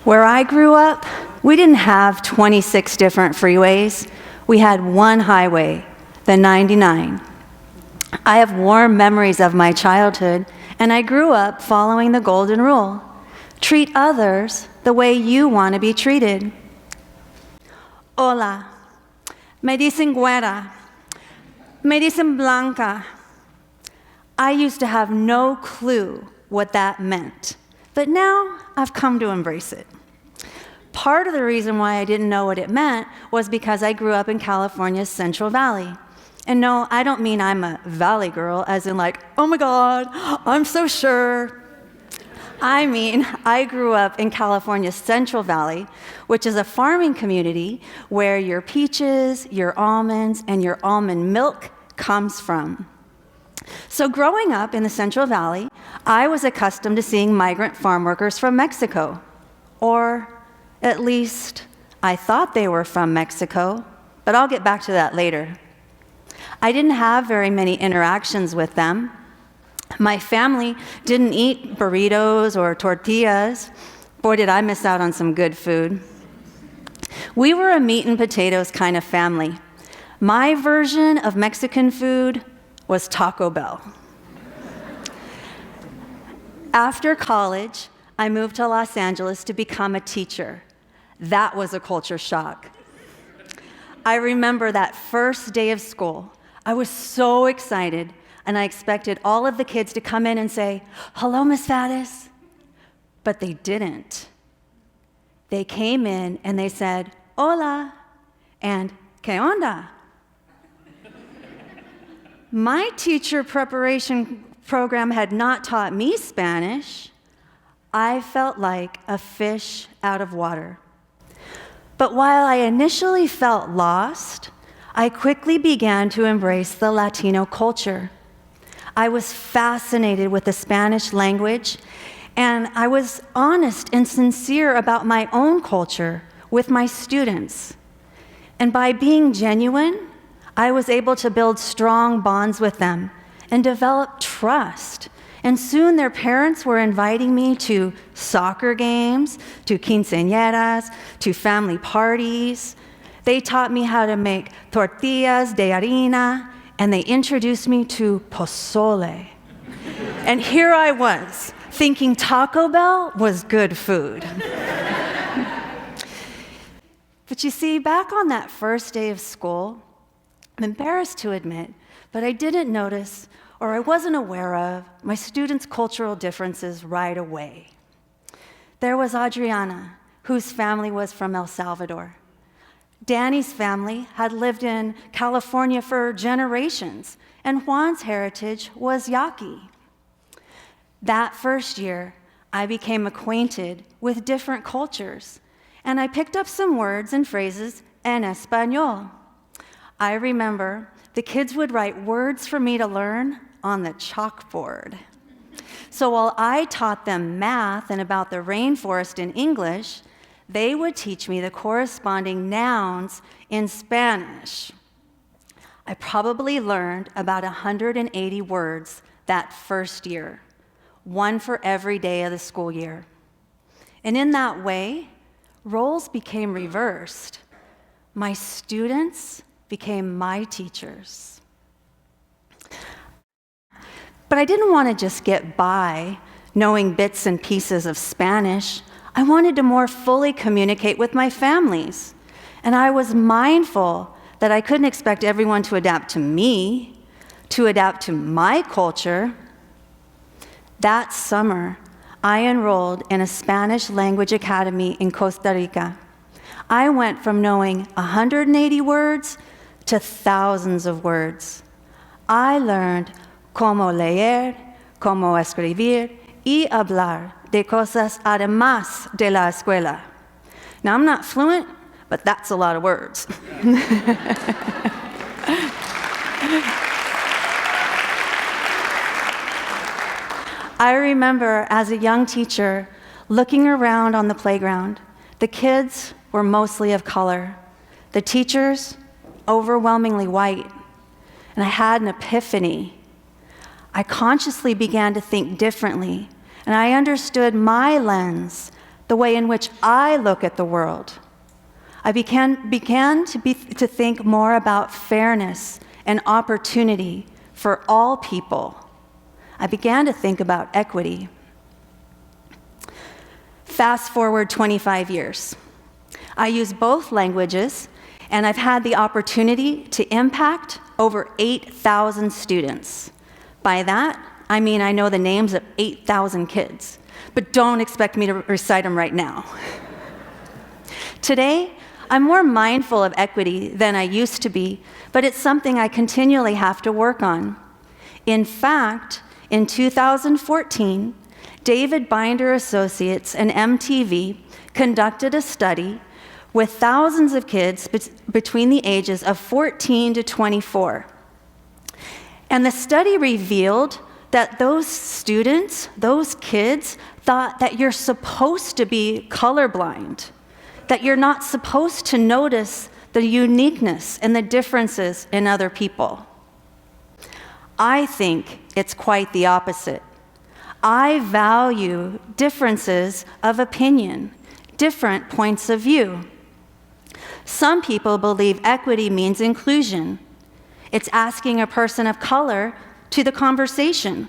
Where I grew up, we didn't have 26 different freeways. We had one highway, the 99. I have warm memories of my childhood, and I grew up following the golden rule. Treat others the way you want to be treated. Hola, me dicen Guerra, me dicen Blanca. I used to have no clue what that meant, but now I've come to embrace it. Part of the reason why I didn't know what it meant was because I grew up in California's Central Valley. And no, I don't mean I'm a valley girl, as in like, oh my God, I'm so sure. I mean, I grew up in California's Central Valley, which is a farming community where your peaches, your almonds, and your almond milk comes from. So growing up in the Central Valley, I was accustomed to seeing migrant farm workers from Mexico. Or at least I thought they were from Mexico, but I'll get back to that later. I didn't have very many interactions with them. My family didn't eat burritos or tortillas. Boy, did I miss out on some good food. We were a meat and potatoes kind of family. My version of Mexican food was Taco Bell. After college, I moved to Los Angeles to become a teacher. That was a culture shock. I remember that first day of school. I was so excited, and I expected all of the kids to come in and say, "Hello, Miss Faddis." But they didn't. They came in and they said, "Hola," and "¿Qué onda?" My teacher preparation program had not taught me Spanish. I felt like a fish out of water. But while I initially felt lost, I quickly began to embrace the Latino culture. I was fascinated with the Spanish language, and I was honest and sincere about my own culture with my students. And by being genuine, I was able to build strong bonds with them and develop trust. And soon their parents were inviting me to soccer games, to quinceañeras, to family parties. They taught me how to make tortillas de harina, and they introduced me to pozole. And here I was, thinking Taco Bell was good food. But you see, back on that first day of school, I'm embarrassed to admit, but I didn't notice, or I wasn't aware of, my students' cultural differences right away. There was Adriana, whose family was from El Salvador. Danny's family had lived in California for generations, and Juan's heritage was Yaqui. That first year, I became acquainted with different cultures, and I picked up some words and phrases en Español. I remember the kids would write words for me to learn on the chalkboard. So while I taught them math and about the rainforest in English, they would teach me the corresponding nouns in Spanish. I probably learned about 180 words that first year, one for every day of the school year. And in that way, roles became reversed. My students became my teachers. But I didn't want to just get by knowing bits and pieces of Spanish. I wanted to more fully communicate with my families. And I was mindful that I couldn't expect everyone to adapt to me, to adapt to my culture. That summer, I enrolled in a Spanish language academy in Costa Rica. I went from knowing 180 words to thousands of words. I learned cómo leer, cómo escribir, y hablar de cosas además de la escuela. Now, I'm not fluent, but that's a lot of words. I remember as a young teacher looking around on the playground. The kids were mostly of color. The teachers, overwhelmingly white. And I had an epiphany. I consciously began to think differently, and I understood my lens the way in which I look at the world. I began to think more about fairness and opportunity for all people. I began to think about equity. Fast forward 25 years. I use both languages, and I've had the opportunity to impact over 8,000 students. By that, I mean I know the names of 8,000 kids, but don't expect me to recite them right now. Today, I'm more mindful of equity than I used to be, but it's something I continually have to work on. In fact, in 2014, David Binder Associates and MTV conducted a study with thousands of kids between the ages of 14 to 24. And the study revealed that those students, those kids, thought that you're supposed to be colorblind, that you're not supposed to notice the uniqueness and the differences in other people. I think it's quite the opposite. I value differences of opinion, different points of view. Some people believe equity means inclusion. It's asking a person of color to the conversation.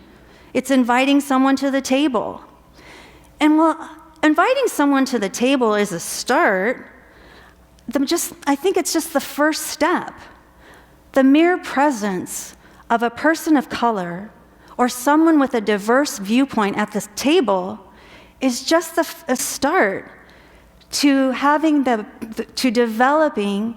It's inviting someone to the table. And while inviting someone to the table is a start, I think it's just the first step. The mere presence of a person of color or someone with a diverse viewpoint at the table is just a start to to developing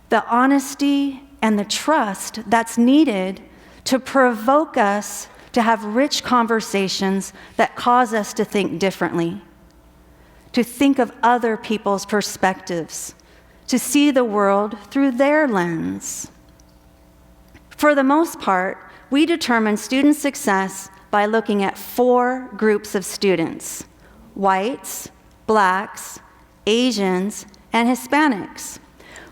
the honesty and the trust that's needed to provoke us to have rich conversations that cause us to think differently, to think of other people's perspectives, to see the world through their lens. For the most part, we determine student success by looking at 4 groups of students: whites, blacks, Asians, and Hispanics.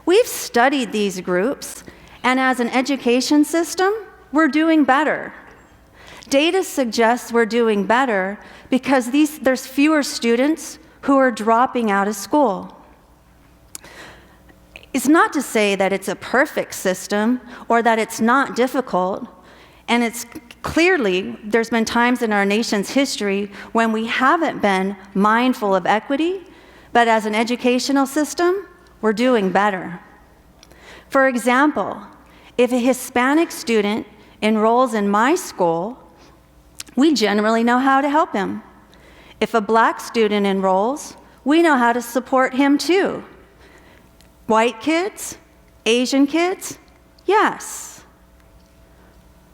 We've studied these groups, and as an education system, we're doing better. Data suggests we're doing better because there's fewer students who are dropping out of school. It's not to say that it's a perfect system or that it's not difficult, and it's clearly, there's been times in our nation's history when we haven't been mindful of equity, but as an educational system, we're doing better. For example, if a Hispanic student enrolls in my school, we generally know how to help him. If a black student enrolls, we know how to support him too. White kids? Asian kids? Yes.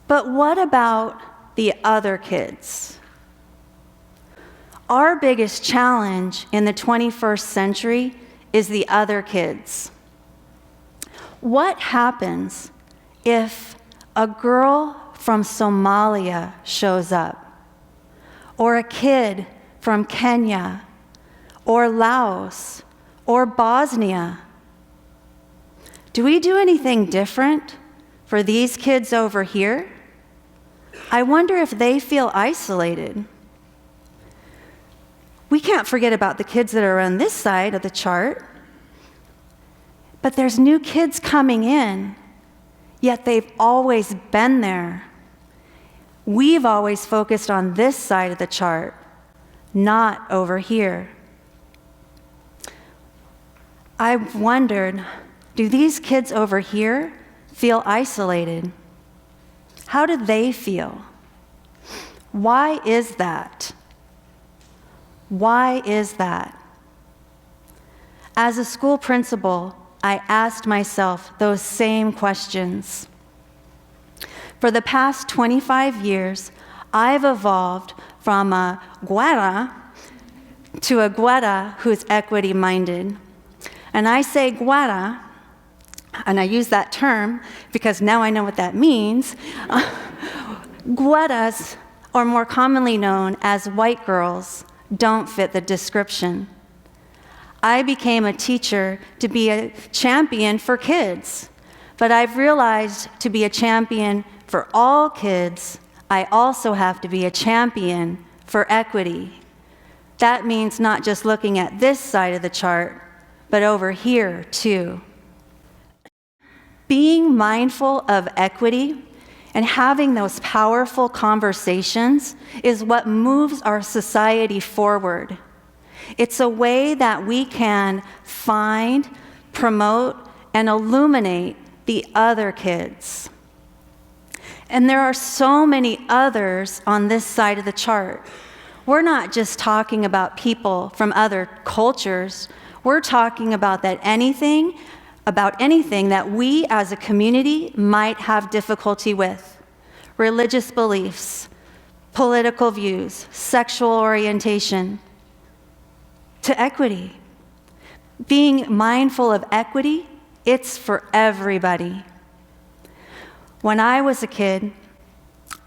But what about the other kids? Our biggest challenge in the 21st century is the other kids. What happens if a girl from Somalia shows up, or a kid from Kenya, or Laos, or Bosnia? Do we do anything different for these kids over here? I wonder if they feel isolated. We can't forget about the kids that are on this side of the chart. But there's new kids coming in, yet they've always been there. We've always focused on this side of the chart, not over here. I've wondered, do these kids over here feel isolated? How do they feel? Why is that? Why is that? As a school principal, I asked myself those same questions. For the past 25 years, I've evolved from a Guerra to a Guerra who's equity-minded. And I say Guerra, and I use that term because now I know what that means. Guerras, or more commonly known as white girls, don't fit the description. I became a teacher to be a champion for kids, but I've realized to be a champion for all kids, I also have to be a champion for equity. That means not just looking at this side of the chart, but over here too. Being mindful of equity and having those powerful conversations is what moves our society forward. It's a way that we can find, promote, and illuminate the other kids. And there are so many others on this side of the chart. We're not just talking about people from other cultures. We're talking about anything that we as a community might have difficulty with. Religious beliefs, political views, sexual orientation, to equity. Being mindful of equity, it's for everybody. When I was a kid,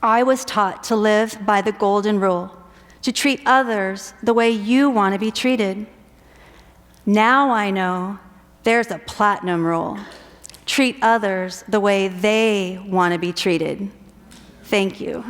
I was taught to live by the golden rule, to treat others the way you want to be treated. Now I know there's a platinum rule. Treat others the way they want to be treated. Thank you.